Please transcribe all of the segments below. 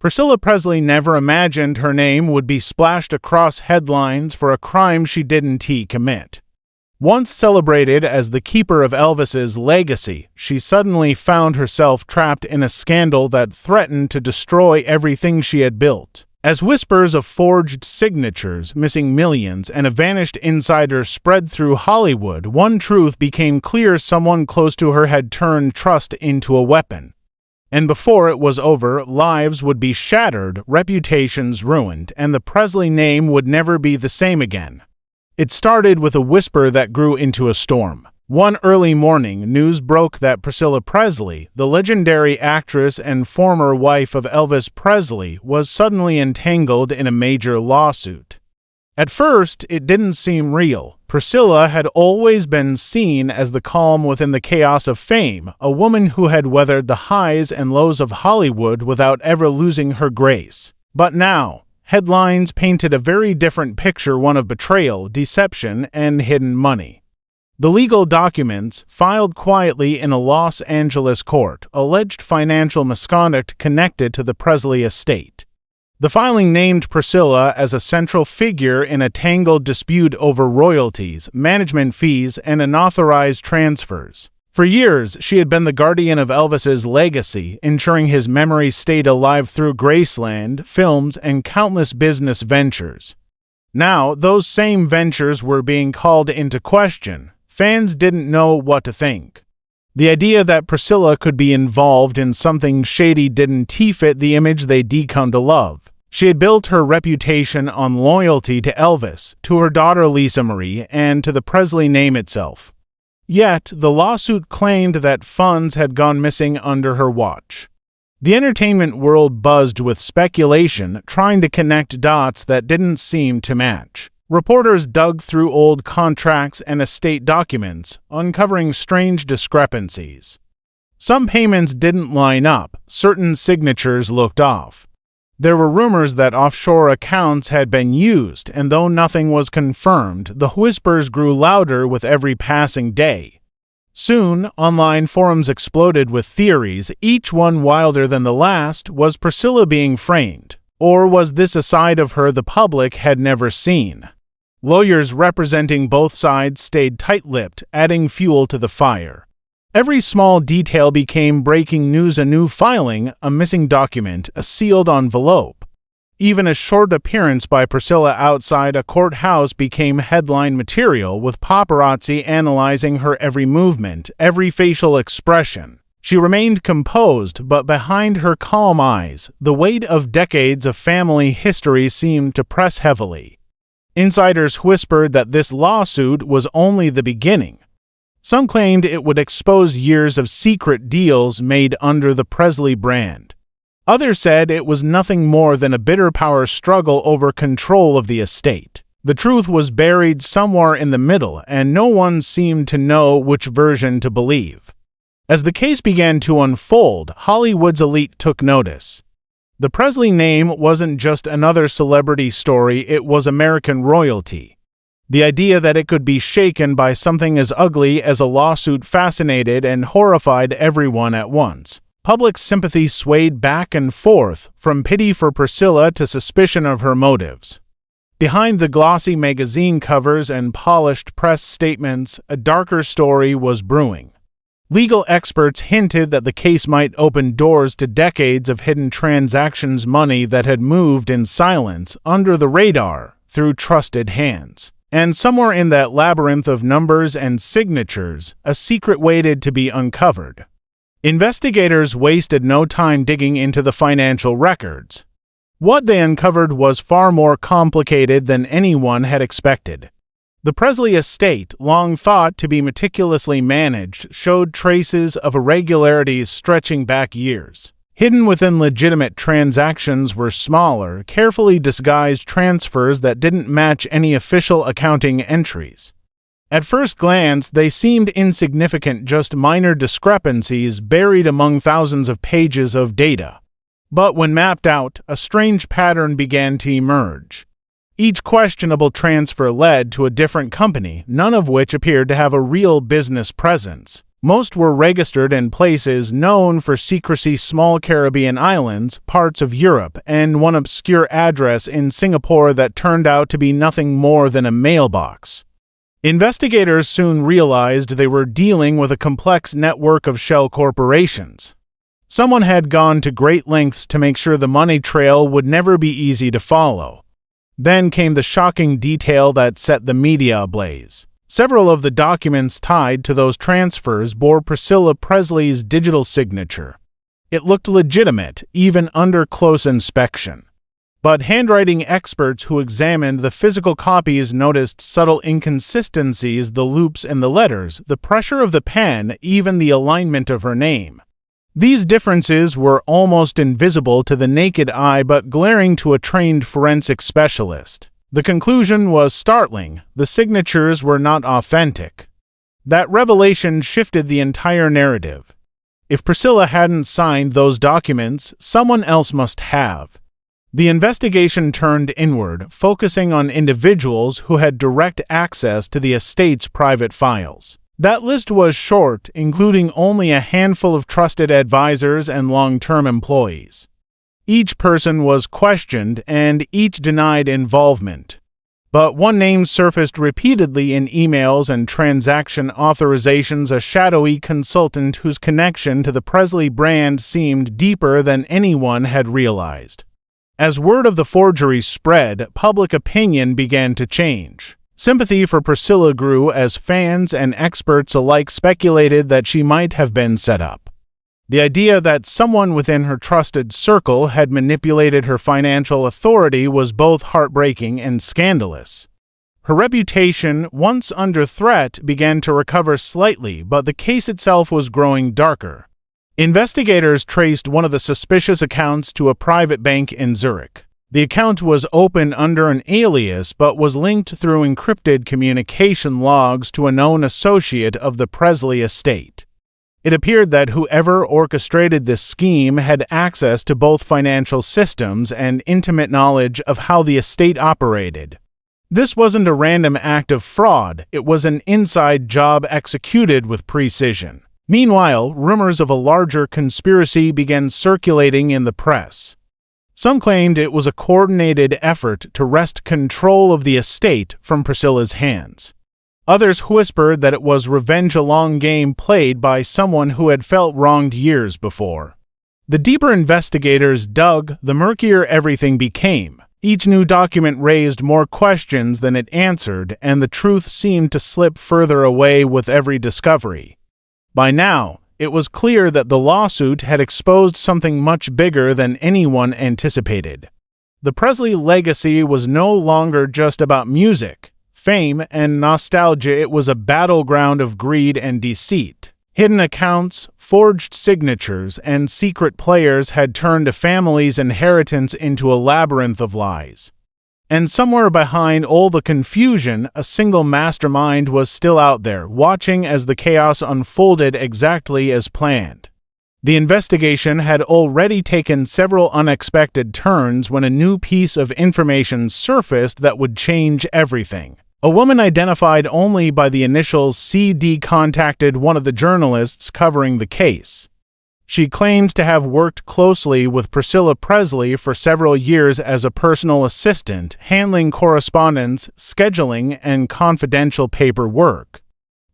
Priscilla Presley never imagined her name would be splashed across headlines for a crime she didn't commit. Once celebrated as the keeper of Elvis's legacy, she suddenly found herself trapped in a scandal that threatened to destroy everything she had built. As whispers of forged signatures, missing millions, and a vanished insider spread through Hollywood, one truth became clear: someone close to her had turned trust into a weapon. And before it was over, lives would be shattered, reputations ruined, and the Presley name would never be the same again. It started with a whisper that grew into a storm. One early morning, news broke that Priscilla Presley, the legendary actress and former wife of Elvis Presley, was suddenly entangled in a major lawsuit. At first, it didn't seem real. Priscilla had always been seen as the calm within the chaos of fame, a woman who had weathered the highs and lows of Hollywood without ever losing her grace. But now, headlines painted a very different picture, one of betrayal, deception, and hidden money. The legal documents, filed quietly in a Los Angeles court, alleged financial misconduct connected to the Presley estate. The filing named Priscilla as a central figure in a tangled dispute over royalties, management fees, and unauthorized transfers. For years, she had been the guardian of Elvis's legacy, ensuring his memory stayed alive through Graceland, films, and countless business ventures. Now, those same ventures were being called into question. Fans didn't know what to think. The idea that Priscilla could be involved in something shady didn't fit the image they'd come to love. She had built her reputation on loyalty to Elvis, to her daughter Lisa Marie, and to the Presley name itself. Yet, the lawsuit claimed that funds had gone missing under her watch. The entertainment world buzzed with speculation, trying to connect dots that didn't seem to match. Reporters dug through old contracts and estate documents, uncovering strange discrepancies. Some payments didn't line up, certain signatures looked off. There were rumors that offshore accounts had been used, and though nothing was confirmed, the whispers grew louder with every passing day. Soon, online forums exploded with theories, each one wilder than the last. Was Priscilla being framed? Or was this a side of her the public had never seen? Lawyers representing both sides stayed tight-lipped, adding fuel to the fire. Every small detail became breaking news: a new filing, a missing document, a sealed envelope. Even a short appearance by Priscilla outside a courthouse became headline material, with paparazzi analyzing her every movement, every facial expression. She remained composed, but behind her calm eyes, the weight of decades of family history seemed to press heavily. Insiders whispered that this lawsuit was only the beginning. Some claimed it would expose years of secret deals made under the Presley brand. Others said it was nothing more than a bitter power struggle over control of the estate. The truth was buried somewhere in the middle, and no one seemed to know which version to believe. As the case began to unfold, Hollywood's elite took notice. The Presley name wasn't just another celebrity story, it was American royalty. The idea that it could be shaken by something as ugly as a lawsuit fascinated and horrified everyone at once. Public sympathy swayed back and forth, from pity for Priscilla to suspicion of her motives. Behind the glossy magazine covers and polished press statements, a darker story was brewing. Legal experts hinted that the case might open doors to decades of hidden transactions, money that had moved in silence, under the radar, through trusted hands. And somewhere in that labyrinth of numbers and signatures, a secret waited to be uncovered. Investigators wasted no time digging into the financial records. What they uncovered was far more complicated than anyone had expected. The Presley estate, long thought to be meticulously managed, showed traces of irregularities stretching back years. Hidden within legitimate transactions were smaller, carefully disguised transfers that didn't match any official accounting entries. At first glance, they seemed insignificant, just minor discrepancies buried among thousands of pages of data. But when mapped out, a strange pattern began to emerge. Each questionable transfer led to a different company, none of which appeared to have a real business presence. Most were registered in places known for secrecy: small Caribbean islands, parts of Europe, and one obscure address in Singapore that turned out to be nothing more than a mailbox. Investigators soon realized they were dealing with a complex network of shell corporations. Someone had gone to great lengths to make sure the money trail would never be easy to follow. Then came the shocking detail that set the media ablaze. Several of the documents tied to those transfers bore Priscilla Presley's digital signature. It looked legitimate, even under close inspection. But handwriting experts who examined the physical copies noticed subtle inconsistencies: the loops in the letters, the pressure of the pen, even the alignment of her name. These differences were almost invisible to the naked eye but glaring to a trained forensic specialist. The conclusion was startling: the signatures were not authentic. That revelation shifted the entire narrative. If Priscilla hadn't signed those documents, someone else must have. The investigation turned inward, focusing on individuals who had direct access to the estate's private files. That list was short, including only a handful of trusted advisors and long-term employees. Each person was questioned, and each denied involvement. But one name surfaced repeatedly in emails and transaction authorizations: a shadowy consultant whose connection to the Presley brand seemed deeper than anyone had realized. As word of the forgery spread, public opinion began to change. Sympathy for Priscilla grew as fans and experts alike speculated that she might have been set up. The idea that someone within her trusted circle had manipulated her financial authority was both heartbreaking and scandalous. Her reputation, once under threat, began to recover slightly, but the case itself was growing darker. Investigators traced one of the suspicious accounts to a private bank in Zurich. The account was opened under an alias but was linked through encrypted communication logs to a known associate of the Presley estate. It appeared that whoever orchestrated this scheme had access to both financial systems and intimate knowledge of how the estate operated. This wasn't a random act of fraud, it was an inside job executed with precision. Meanwhile, rumors of a larger conspiracy began circulating in the press. Some claimed it was a coordinated effort to wrest control of the estate from Priscilla's hands. Others whispered that it was revenge, a long game played by someone who had felt wronged years before. The deeper investigators dug, the murkier everything became. Each new document raised more questions than it answered, and the truth seemed to slip further away with every discovery. By now, it was clear that the lawsuit had exposed something much bigger than anyone anticipated. The Presley legacy was no longer just about music, fame, and nostalgia. It was a battleground of greed and deceit. Hidden accounts, forged signatures, and secret players had turned a family's inheritance into a labyrinth of lies. And somewhere behind all the confusion, a single mastermind was still out there, watching as the chaos unfolded exactly as planned. The investigation had already taken several unexpected turns when a new piece of information surfaced that would change everything. A woman identified only by the initials CD contacted one of the journalists covering the case. She claimed to have worked closely with Priscilla Presley for several years as a personal assistant, handling correspondence, scheduling, and confidential paperwork.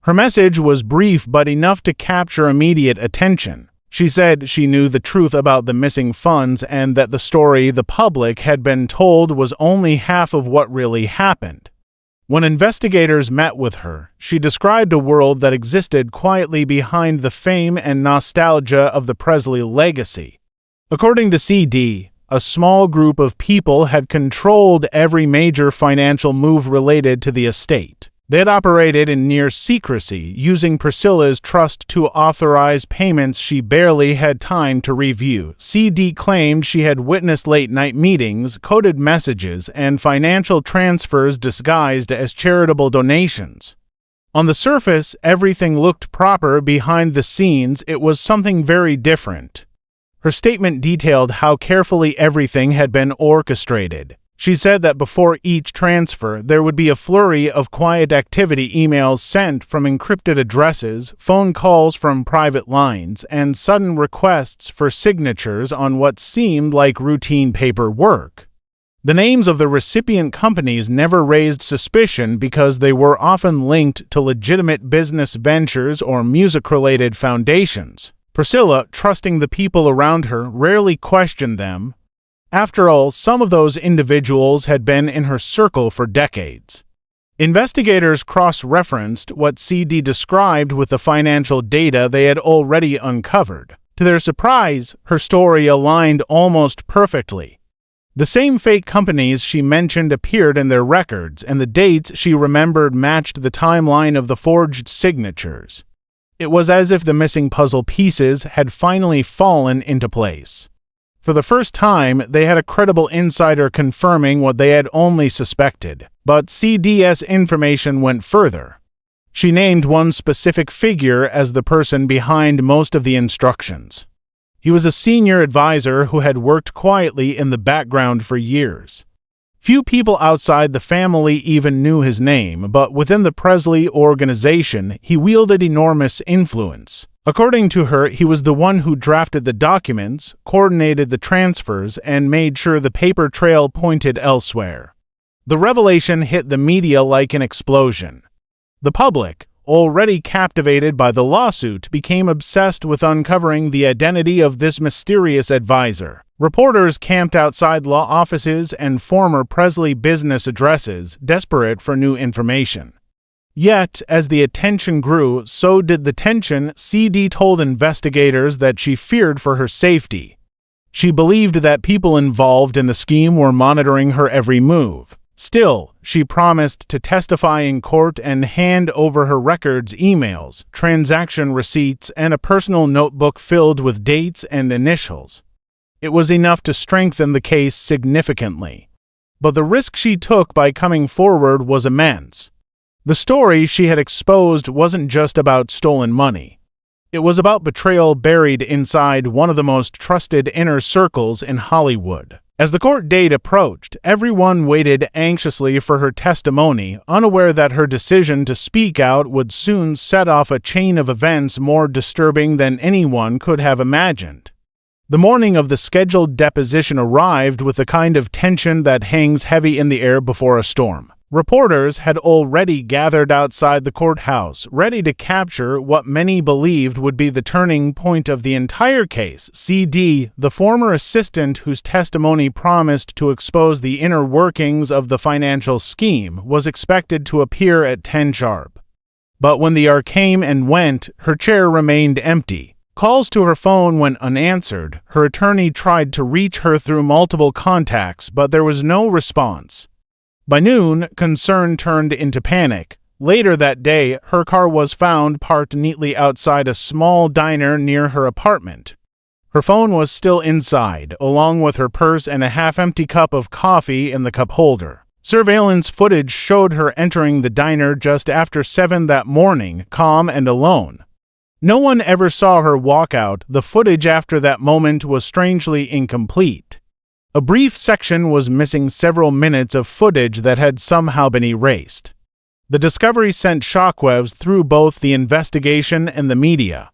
Her message was brief but enough to capture immediate attention. She said she knew the truth about the missing funds and that the story the public had been told was only half of what really happened. When investigators met with her, she described a world that existed quietly behind the fame and nostalgia of the Presley legacy. According to CD, a small group of people had controlled every major financial move related to the estate. They had operated in near secrecy, using Priscilla's trust to authorize payments she barely had time to review. CD claimed she had witnessed late-night meetings, coded messages, and financial transfers disguised as charitable donations. On the surface, everything looked proper. Behind the scenes, it was something very different. Her statement detailed how carefully everything had been orchestrated. She said that before each transfer, there would be a flurry of quiet activity emails sent from encrypted addresses, phone calls from private lines, and sudden requests for signatures on what seemed like routine paperwork. The names of the recipient companies never raised suspicion because they were often linked to legitimate business ventures or music-related foundations. Priscilla, trusting the people around her, rarely questioned them. After all, some of those individuals had been in her circle for decades. Investigators cross-referenced what CD described with the financial data they had already uncovered. To their surprise, her story aligned almost perfectly. The same fake companies she mentioned appeared in their records, and the dates she remembered matched the timeline of the forged signatures. It was as if the missing puzzle pieces had finally fallen into place. For the first time, they had a credible insider confirming what they had only suspected, but CD's information went further. She named one specific figure as the person behind most of the instructions. He was a senior advisor who had worked quietly in the background for years. Few people outside the family even knew his name, but within the Presley organization, he wielded enormous influence. According to her, he was the one who drafted the documents, coordinated the transfers, and made sure the paper trail pointed elsewhere. The revelation hit the media like an explosion. The public, already captivated by the lawsuit, became obsessed with uncovering the identity of this mysterious advisor. Reporters camped outside law offices and former Presley business addresses, desperate for new information. Yet, as the attention grew, so did the tension. CD told investigators that she feared for her safety. She believed that people involved in the scheme were monitoring her every move. Still, she promised to testify in court and hand over her records, emails, transaction receipts, and a personal notebook filled with dates and initials. It was enough to strengthen the case significantly. But the risk she took by coming forward was immense. The story she had exposed wasn't just about stolen money. It was about betrayal buried inside one of the most trusted inner circles in Hollywood. As the court date approached, everyone waited anxiously for her testimony, unaware that her decision to speak out would soon set off a chain of events more disturbing than anyone could have imagined. The morning of the scheduled deposition arrived with the kind of tension that hangs heavy in the air before a storm. Reporters had already gathered outside the courthouse, ready to capture what many believed would be the turning point of the entire case. CD, the former assistant whose testimony promised to expose the inner workings of the financial scheme, was expected to appear at 10 sharp. But when the hour came and went, her chair remained empty. Calls to her phone went unanswered. Her attorney tried to reach her through multiple contacts, but there was no response. By noon, concern turned into panic. Later that day, her car was found parked neatly outside a small diner near her apartment. Her phone was still inside, along with her purse and a half-empty cup of coffee in the cup holder. Surveillance footage showed her entering the diner just after 7 that morning, calm and alone. No one ever saw her walk out. The footage after that moment was strangely incomplete. A brief section was missing several minutes of footage that had somehow been erased. The discovery sent shockwaves through both the investigation and the media.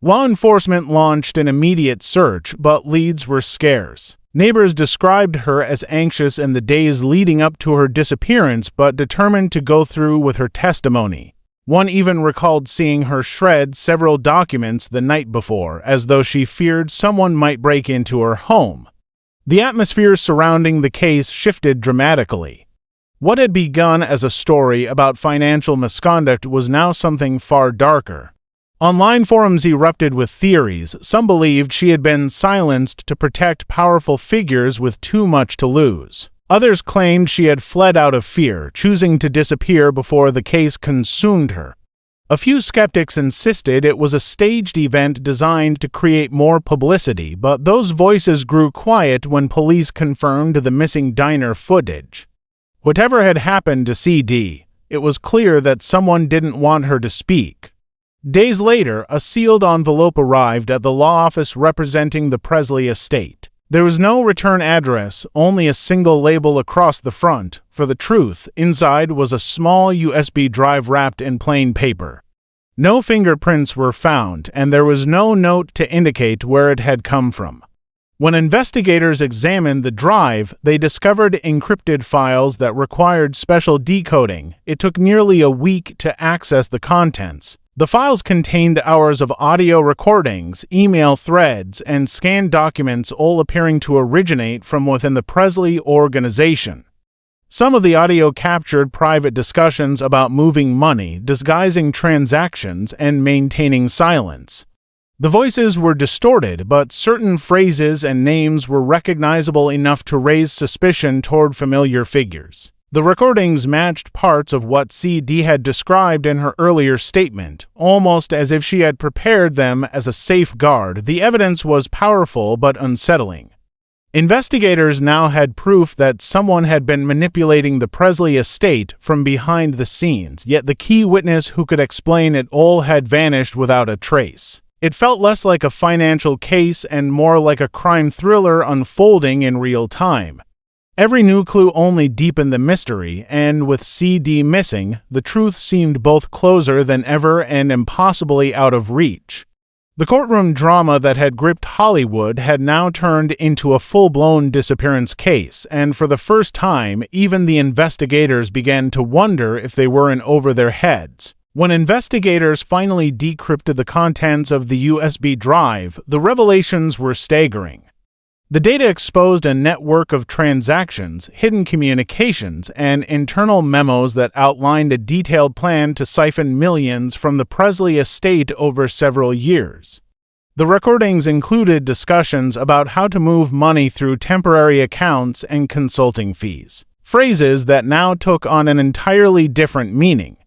Law enforcement launched an immediate search, but leads were scarce. Neighbors described her as anxious in the days leading up to her disappearance, but determined to go through with her testimony. One even recalled seeing her shred several documents the night before, as though she feared someone might break into her home. The atmosphere surrounding the case shifted dramatically. What had begun as a story about financial misconduct was now something far darker. Online forums erupted with theories. Some believed she had been silenced to protect powerful figures with too much to lose. Others claimed she had fled out of fear, choosing to disappear before the case consumed her. A few skeptics insisted it was a staged event designed to create more publicity, but those voices grew quiet when police confirmed the missing diner footage. Whatever had happened to CD, it was clear that someone didn't want her to speak. Days later, a sealed envelope arrived at the law office representing the Presley estate. There was no return address, only a single label across the front. For the truth, inside was a small USB drive wrapped in plain paper. No fingerprints were found, and there was no note to indicate where it had come from. When investigators examined the drive, they discovered encrypted files that required special decoding. It took nearly a week to access the contents. The files contained hours of audio recordings, email threads, and scanned documents, all appearing to originate from within the Presley organization. Some of the audio captured private discussions about moving money, disguising transactions, and maintaining silence. The voices were distorted, but certain phrases and names were recognizable enough to raise suspicion toward familiar figures. The recordings matched parts of what CD had described in her earlier statement, almost as if she had prepared them as a safeguard. The evidence was powerful but unsettling. Investigators now had proof that someone had been manipulating the Presley estate from behind the scenes, yet the key witness who could explain it all had vanished without a trace. It felt less like a financial case and more like a crime thriller unfolding in real time. Every new clue only deepened the mystery, and with CD missing, the truth seemed both closer than ever and impossibly out of reach. The courtroom drama that had gripped Hollywood had now turned into a full-blown disappearance case, and for the first time, even the investigators began to wonder if they weren't over their heads. When investigators finally decrypted the contents of the USB drive, the revelations were staggering. The data exposed a network of transactions, hidden communications, and internal memos that outlined a detailed plan to siphon millions from the Presley estate over several years. The recordings included discussions about how to move money through temporary accounts and consulting fees, phrases that now took on an entirely different meaning.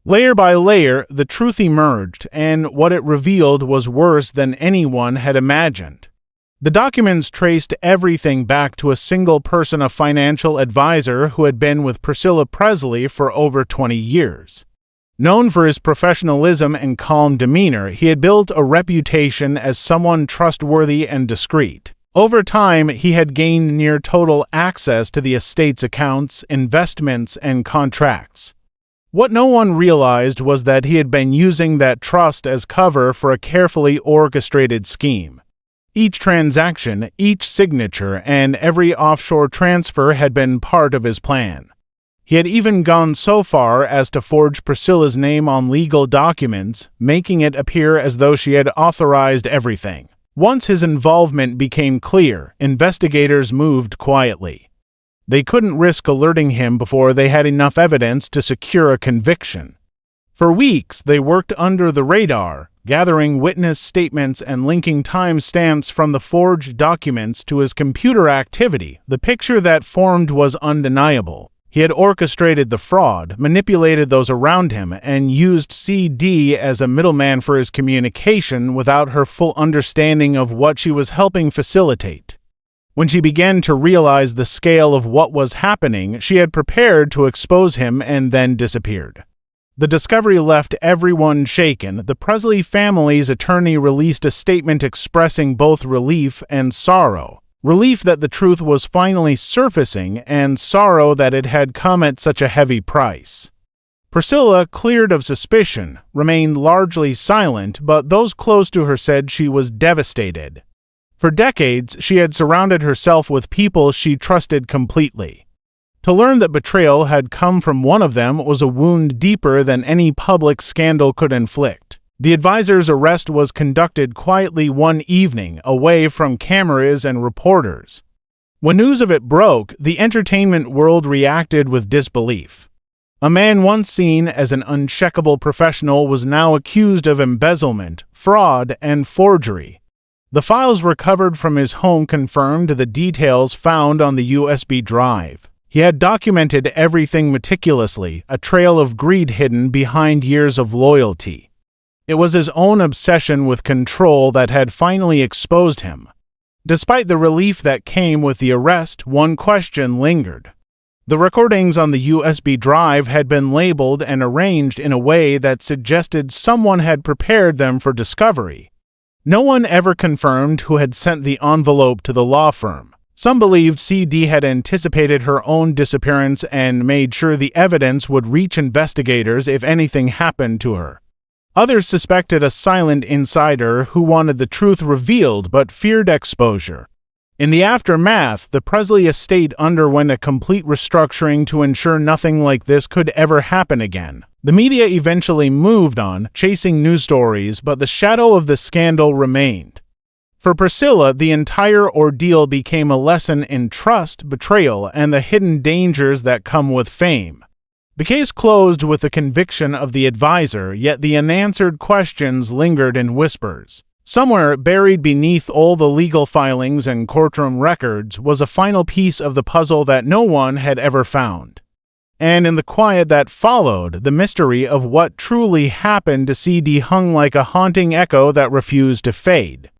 Layer by layer, the truth emerged, and what it revealed was worse than anyone had imagined. The documents traced everything back to a single person, a financial advisor who had been with Priscilla Presley for over 20 years. Known for his professionalism and calm demeanor, he had built a reputation as someone trustworthy and discreet. Over time, he had gained near total access to the estate's accounts, investments, and contracts. What no one realized was that he had been using that trust as cover for a carefully orchestrated scheme. Each transaction, each signature, and every offshore transfer had been part of his plan. He had even gone so far as to forge Priscilla's name on legal documents, making it appear as though she had authorized everything. Once his involvement became clear, investigators moved quietly. They couldn't risk alerting him before they had enough evidence to secure a conviction. For weeks, they worked under the radar, gathering witness statements and linking timestamps from the forged documents to his computer activity. The picture that formed was undeniable. He had orchestrated the fraud, manipulated those around him, and used CD as a middleman for his communication without her full understanding of what she was helping facilitate. When she began to realize the scale of what was happening, she had prepared to expose him and then disappeared. The discovery left everyone shaken. The Presley family's attorney released a statement expressing both relief and sorrow. Relief that the truth was finally surfacing, and sorrow that it had come at such a heavy price. Priscilla, cleared of suspicion, remained largely silent, but those close to her said she was devastated. For decades, she had surrounded herself with people she trusted completely. To learn that betrayal had come from one of them was a wound deeper than any public scandal could inflict. The advisor's arrest was conducted quietly one evening, away from cameras and reporters. When news of it broke, the entertainment world reacted with disbelief. A man once seen as an uncheckable professional was now accused of embezzlement, fraud, and forgery. The files recovered from his home confirmed the details found on the USB drive. He had documented everything meticulously, a trail of greed hidden behind years of loyalty. It was his own obsession with control that had finally exposed him. Despite the relief that came with the arrest, one question lingered. The recordings on the USB drive had been labeled and arranged in a way that suggested someone had prepared them for discovery. No one ever confirmed who had sent the envelope to the law firm. Some believed CD had anticipated her own disappearance and made sure the evidence would reach investigators if anything happened to her. Others suspected a silent insider who wanted the truth revealed but feared exposure. In the aftermath, the Presley estate underwent a complete restructuring to ensure nothing like this could ever happen again. The media eventually moved on, chasing news stories, but the shadow of the scandal remained. For Priscilla, the entire ordeal became a lesson in trust, betrayal, and the hidden dangers that come with fame. The case closed with the conviction of the advisor, yet the unanswered questions lingered in whispers. Somewhere buried beneath all the legal filings and courtroom records was a final piece of the puzzle that no one had ever found. And in the quiet that followed, the mystery of what truly happened to CD hung like a haunting echo that refused to fade.